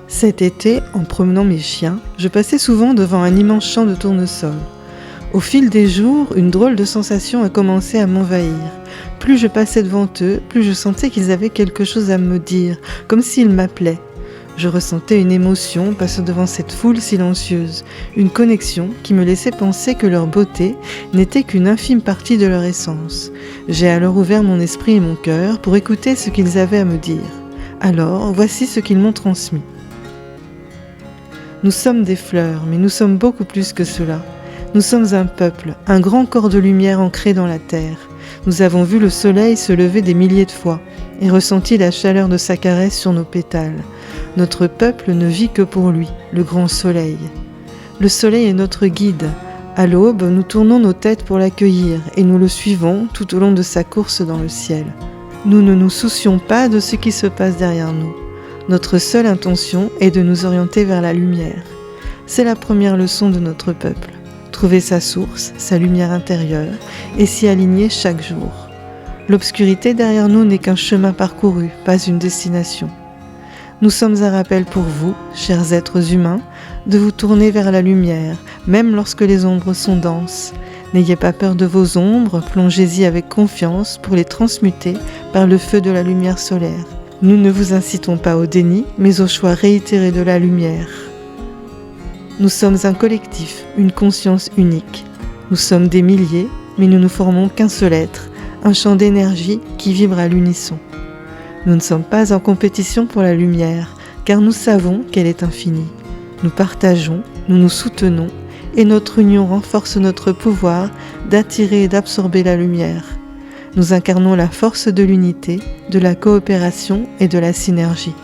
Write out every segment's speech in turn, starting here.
Cet été, en promenant mes chiens, je passais souvent devant un immense champ de tournesols. Au fil des jours, une drôle de sensation a commencé à m'envahir. Plus je passais devant eux, plus je sentais qu'ils avaient quelque chose à me dire, comme s'ils m'appelaient. Je ressentais une émotion passant devant cette foule silencieuse, une connexion qui me laissait penser que leur beauté n'était qu'une infime partie de leur essence. J'ai alors ouvert mon esprit et mon cœur pour écouter ce qu'ils avaient à me dire. Alors, voici ce qu'ils m'ont transmis. Nous sommes des fleurs, mais nous sommes beaucoup plus que cela. Nous sommes un peuple, un grand corps de lumière ancré dans la terre. Nous avons vu le soleil se lever des milliers de fois et ressenti la chaleur de sa caresse sur nos pétales. Notre peuple ne vit que pour lui, le grand soleil. Le soleil est notre guide. À l'aube, nous tournons nos têtes pour l'accueillir et nous le suivons tout au long de sa course dans le ciel. Nous ne nous soucions pas de ce qui se passe derrière nous. Notre seule intention est de nous orienter vers la lumière. C'est la première leçon de notre peuple. Trouver sa source, sa lumière intérieure, et s'y aligner chaque jour. L'obscurité derrière nous n'est qu'un chemin parcouru, pas une destination. Nous sommes un rappel pour vous, chers êtres humains, de vous tourner vers la lumière, même lorsque les ombres sont denses. N'ayez pas peur de vos ombres, plongez-y avec confiance pour les transmuter par le feu de la lumière solaire. Nous ne vous incitons pas au déni, mais au choix réitéré de la lumière. Nous sommes un collectif, une conscience unique. Nous sommes des milliers, mais nous ne formons qu'un seul être, un champ d'énergie qui vibre à l'unisson. Nous ne sommes pas en compétition pour la lumière, car nous savons qu'elle est infinie. Nous partageons, nous nous soutenons, et notre union renforce notre pouvoir d'attirer et d'absorber la lumière. Nous incarnons la force de l'unité, de la coopération et de la synergie.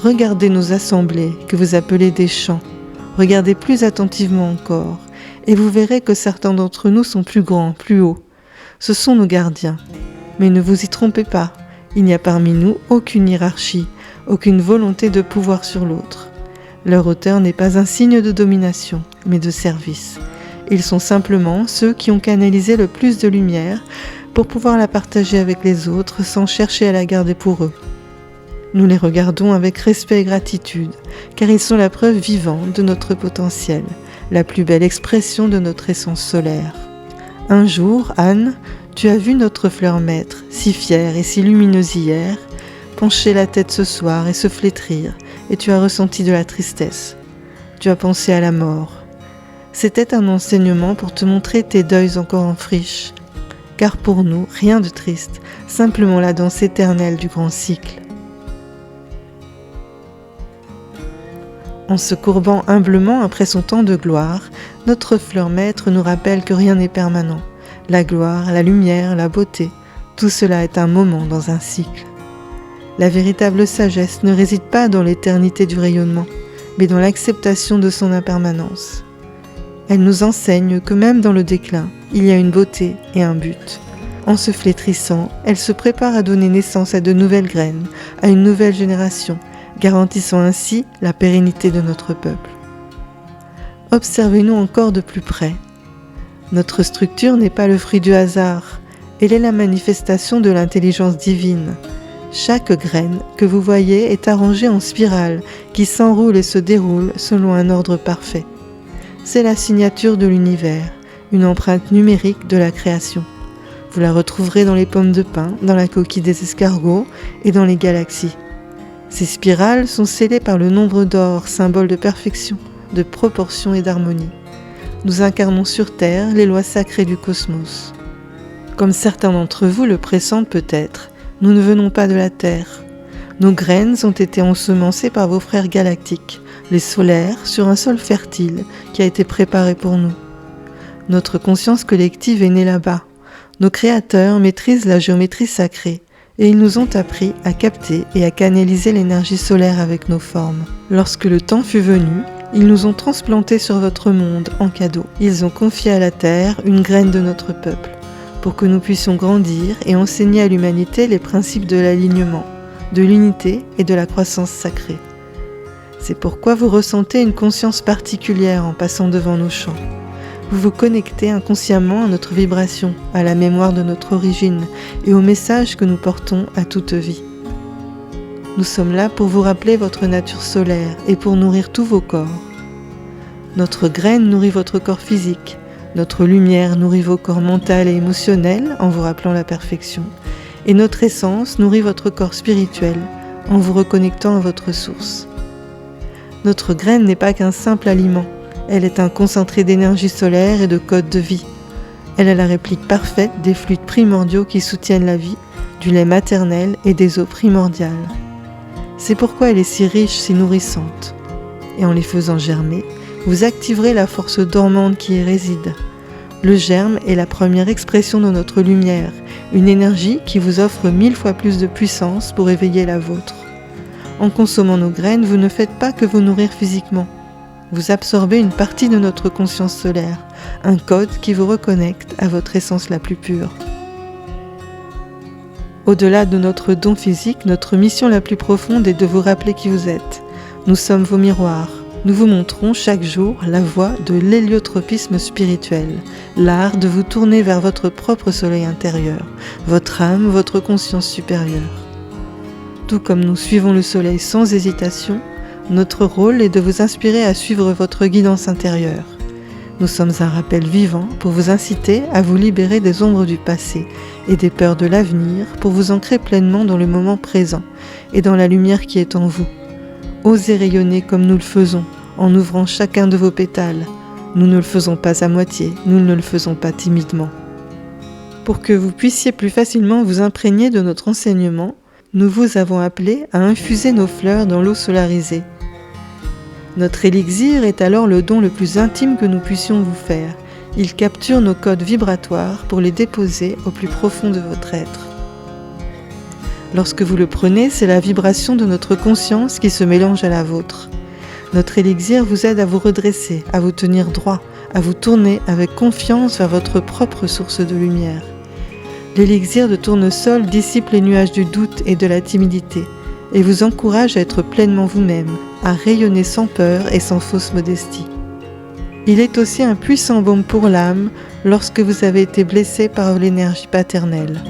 Regardez nos assemblées que vous appelez des champs. Regardez plus attentivement encore, et vous verrez que certains d'entre nous sont plus grands, plus hauts. Ce sont nos gardiens. Mais ne vous y trompez pas, il n'y a parmi nous aucune hiérarchie, aucune volonté de pouvoir sur l'autre. Leur hauteur n'est pas un signe de domination, mais de service. Ils sont simplement ceux qui ont canalisé le plus de lumière pour pouvoir la partager avec les autres sans chercher à la garder pour eux. Nous les regardons avec respect et gratitude, car ils sont la preuve vivante de notre potentiel, la plus belle expression de notre essence solaire. Un jour, Anne, tu as vu notre fleur maître, si fière et si lumineuse hier, pencher la tête ce soir et se flétrir, et tu as ressenti de la tristesse. Tu as pensé à la mort. C'était un enseignement pour te montrer tes deuils encore en friche, car pour nous, rien de triste, simplement la danse éternelle du grand cycle. En se courbant humblement après son temps de gloire, notre fleur maître nous rappelle que rien n'est permanent. La gloire, la lumière, la beauté, tout cela est un moment dans un cycle. La véritable sagesse ne réside pas dans l'éternité du rayonnement, mais dans l'acceptation de son impermanence. Elle nous enseigne que même dans le déclin, il y a une beauté et un but. En se flétrissant, elle se prépare à donner naissance à de nouvelles graines, à une nouvelle génération, garantissant ainsi la pérennité de notre peuple. Observez-nous encore de plus près. Notre structure n'est pas le fruit du hasard, elle est la manifestation de l'intelligence divine. Chaque graine que vous voyez est arrangée en spirale qui s'enroule et se déroule selon un ordre parfait. C'est la signature de l'univers, une empreinte numérique de la création. Vous la retrouverez dans les pommes de pin, dans la coquille des escargots et dans les galaxies. Ces spirales sont scellées par le nombre d'or, symbole de perfection, de proportion et d'harmonie. Nous incarnons sur Terre les lois sacrées du cosmos. Comme certains d'entre vous le pressentent peut-être, nous ne venons pas de la Terre. Nos graines ont été ensemencées par vos frères galactiques, les solaires, sur un sol fertile qui a été préparé pour nous. Notre conscience collective est née là-bas. Nos créateurs maîtrisent la géométrie sacrée et ils nous ont appris à capter et à canaliser l'énergie solaire avec nos formes. Lorsque le temps fut venu, ils nous ont transplantés sur votre monde en cadeau. Ils ont confié à la Terre une graine de notre peuple, pour que nous puissions grandir et enseigner à l'humanité les principes de l'alignement, de l'unité et de la croissance sacrée. C'est pourquoi vous ressentez une conscience particulière en passant devant nos champs. Vous vous connectez inconsciemment à notre vibration, à la mémoire de notre origine et au message que nous portons à toute vie. Nous sommes là pour vous rappeler votre nature solaire et pour nourrir tous vos corps. Notre graine nourrit votre corps physique. Notre lumière nourrit vos corps mental et émotionnel en vous rappelant la perfection. Et notre essence nourrit votre corps spirituel en vous reconnectant à votre source. Notre graine n'est pas qu'un simple aliment. Elle est un concentré d'énergie solaire et de code de vie. Elle est la réplique parfaite des fluides primordiaux qui soutiennent la vie, du lait maternel et des eaux primordiales. C'est pourquoi elle est si riche, si nourrissante. Et en les faisant germer, vous activerez la force dormante qui y réside. Le germe est la première expression de notre lumière, une énergie qui vous offre 1000 fois plus de puissance pour éveiller la vôtre. En consommant nos graines, vous ne faites pas que vous nourrir physiquement. Vous absorbez une partie de notre conscience solaire, un code qui vous reconnecte à votre essence la plus pure. Au-delà de notre don physique, notre mission la plus profonde est de vous rappeler qui vous êtes. Nous sommes vos miroirs. Nous vous montrons chaque jour la voie de l'héliotropisme spirituel, l'art de vous tourner vers votre propre soleil intérieur, votre âme, votre conscience supérieure. Tout comme nous suivons le soleil sans hésitation, notre rôle est de vous inspirer à suivre votre guidance intérieure. Nous sommes un rappel vivant pour vous inciter à vous libérer des ombres du passé et des peurs de l'avenir pour vous ancrer pleinement dans le moment présent et dans la lumière qui est en vous. Osez rayonner comme nous le faisons, en ouvrant chacun de vos pétales. Nous ne le faisons pas à moitié, nous ne le faisons pas timidement. Pour que vous puissiez plus facilement vous imprégner de notre enseignement, nous vous avons appelé à infuser nos fleurs dans l'eau solarisée. Notre élixir est alors le don le plus intime que nous puissions vous faire. Il capture nos codes vibratoires pour les déposer au plus profond de votre être. Lorsque vous le prenez, c'est la vibration de notre conscience qui se mélange à la vôtre. Notre élixir vous aide à vous redresser, à vous tenir droit, à vous tourner avec confiance vers votre propre source de lumière. L'élixir de tournesol dissipe les nuages du doute et de la timidité et vous encourage à être pleinement vous-même, à rayonner sans peur et sans fausse modestie. Il est aussi un puissant baume pour l'âme lorsque vous avez été blessé par l'énergie paternelle.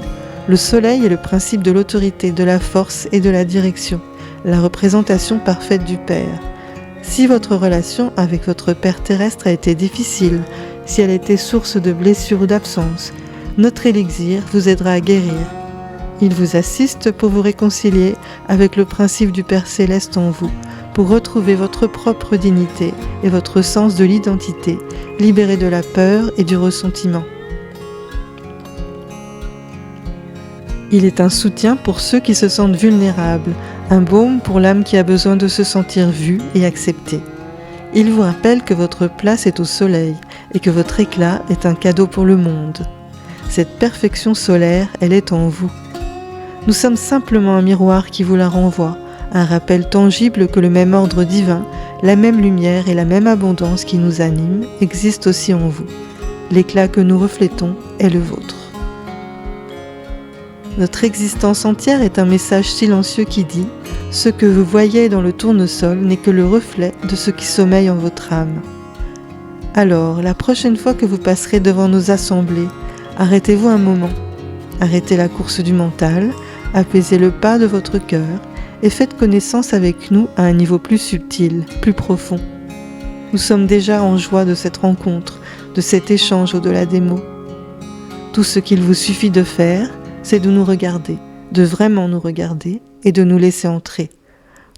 Le soleil est le principe de l'autorité, de la force et de la direction, la représentation parfaite du Père. Si votre relation avec votre Père terrestre a été difficile, si elle a été source de blessures ou d'absence, notre élixir vous aidera à guérir. Il vous assiste pour vous réconcilier avec le principe du Père céleste en vous, pour retrouver votre propre dignité et votre sens de l'identité, libéré de la peur et du ressentiment. Il est un soutien pour ceux qui se sentent vulnérables, un baume pour l'âme qui a besoin de se sentir vue et acceptée. Il vous rappelle que votre place est au soleil et que votre éclat est un cadeau pour le monde. Cette perfection solaire, elle est en vous. Nous sommes simplement un miroir qui vous la renvoie, un rappel tangible que le même ordre divin, la même lumière et la même abondance qui nous anime existent aussi en vous. L'éclat que nous reflétons est le vôtre. Notre existence entière est un message silencieux qui dit « Ce que vous voyez dans le tournesol n'est que le reflet de ce qui sommeille en votre âme. » Alors, la prochaine fois que vous passerez devant nos assemblées, arrêtez-vous un moment. Arrêtez la course du mental, apaisez le pas de votre cœur et faites connaissance avec nous à un niveau plus subtil, plus profond. Nous sommes déjà en joie de cette rencontre, de cet échange au-delà des mots. Tout ce qu'il vous suffit de faire, c'est de nous regarder, de vraiment nous regarder et de nous laisser entrer.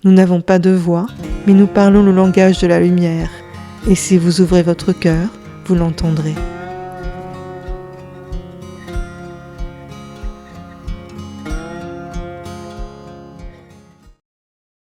Nous n'avons pas de voix, mais nous parlons le langage de la lumière. Et si vous ouvrez votre cœur, vous l'entendrez.